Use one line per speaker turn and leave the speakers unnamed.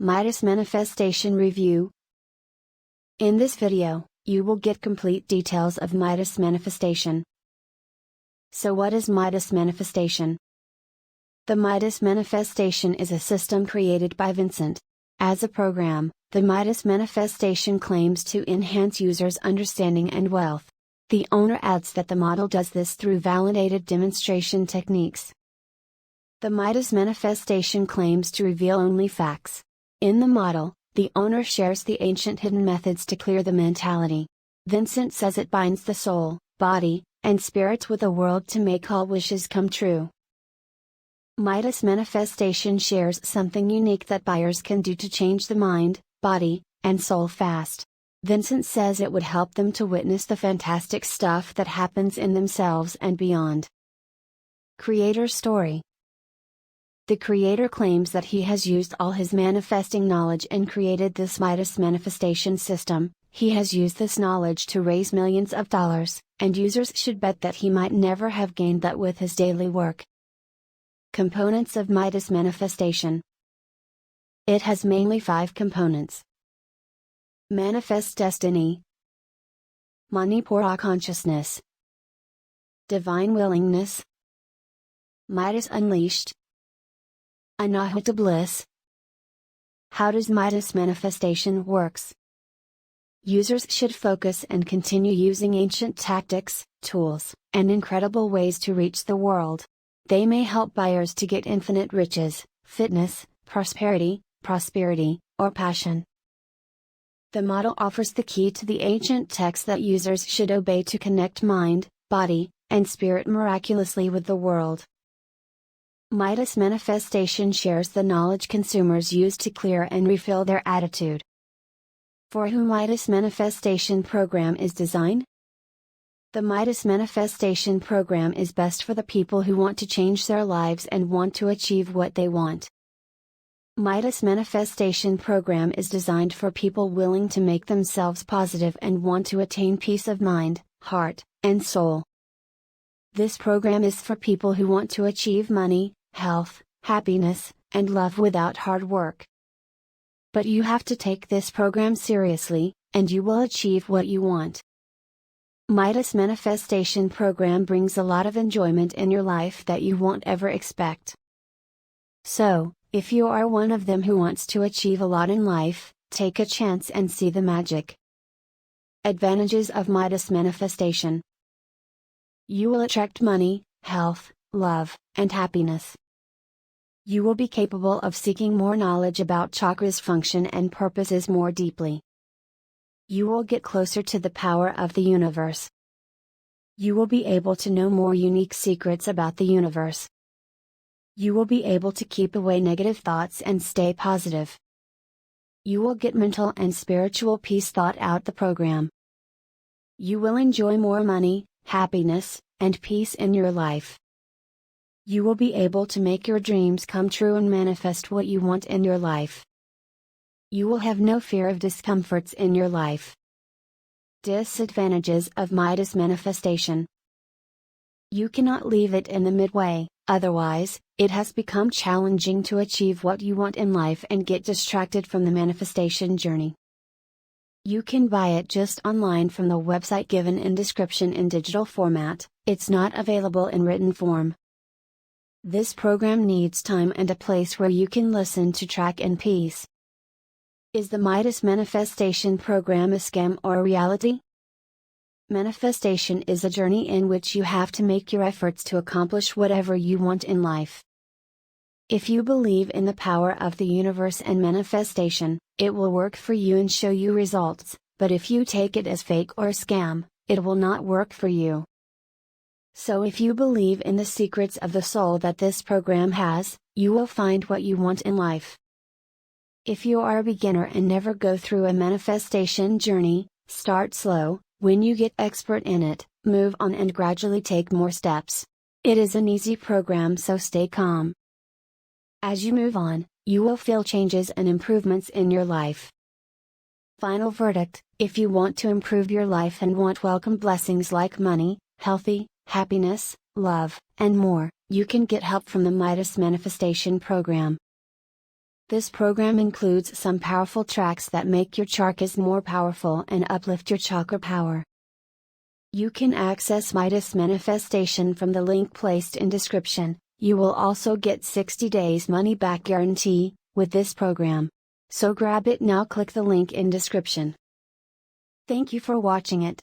Midas Manifestation Review. In this video, you will get complete details of Midas Manifestation. So what is Midas Manifestation? The Midas Manifestation is a system created by Vincent. As a program, the Midas Manifestation claims to enhance users' understanding and wealth. The owner adds that the model does this through validated demonstration techniques. The Midas Manifestation claims to reveal only facts. In the model, the owner shares the ancient hidden methods to clear the mentality. Vincent says it binds the soul, body, and spirit with a world to make all wishes come true. Midas Manifestation shares something unique that buyers can do to change the mind, body, and soul fast. Vincent says it would help them to witness the fantastic stuff that happens in themselves and beyond. Creator Story. The creator claims that he has used all his manifesting knowledge and created this Midas Manifestation system. He has used this knowledge to raise millions of dollars, and users should bet that he might never have gained that with his daily work. Components of Midas Manifestation. It has mainly 5 components. Manifest Destiny, Manipura Consciousness, Divine Willingness, Midas Unleashed, Anahata Bliss. How does Midas Manifestation works? Users should focus and continue using ancient tactics, tools, and incredible ways to reach the world. They may help buyers to get infinite riches, fitness, prosperity, or passion. The model offers the key to the ancient texts that users should obey to connect mind, body, and spirit miraculously with the world. Midas Manifestation shares the knowledge consumers use to clear and refill their attitude. For whom Midas Manifestation program is designed? The Midas Manifestation program is best for the people who want to change their lives and want to achieve what they want. Midas Manifestation program is designed for people willing to make themselves positive and want to attain peace of mind, heart, and soul. This program is for people who want to achieve money, health, happiness, and love without hard work. But you have to take this program seriously, and you will achieve what you want. Midas Manifestation program brings a lot of enjoyment in your life that you won't ever expect. So, if you are one of them who wants to achieve a lot in life, take a chance and see the magic. Advantages of Midas Manifestation. You will attract money, health, love, and happiness. You will be capable of seeking more knowledge about chakras' function and purposes more deeply. You will get closer to the power of the universe. You will be able to know more unique secrets about the universe. You will be able to keep away negative thoughts and stay positive. You will get mental and spiritual peace thought out the program. You will enjoy more money, happiness, and peace in your life. You will be able to make your dreams come true and manifest what you want in your life. You will have no fear of discomforts in your life. Disadvantages of Midas Manifestation. You cannot leave it in the midway, otherwise, it has become challenging to achieve what you want in life and get distracted from the manifestation journey. You can buy it just online from the website given in description in digital format. It's not available in written form. This program needs time and a place where you can listen to track in peace. Is the Midas Manifestation program a scam or a reality? Manifestation is a journey in which you have to make your efforts to accomplish whatever you want in life. If you believe in the power of the universe and manifestation, it will work for you and show you results, but if you take it as fake or a scam, it will not work for you. So if you believe in the secrets of the soul that this program has, you will find what you want in life. If you are a beginner and never go through a manifestation journey, start slow. When you get expert in it, move on and gradually take more steps. It is an easy program, so stay calm. As you move on, you will feel changes and improvements in your life. Final verdict: if you want to improve your life and want welcome blessings like money, healthy, happiness, love, and more, you can get help from the Midas Manifestation program. This program includes some powerful tracks that make your chakras more powerful and uplift your chakra power. You can access Midas Manifestation from the link placed in description. You will also get 60 days money back guarantee with this program. So grab it now, click the link in description. Thank you for watching it.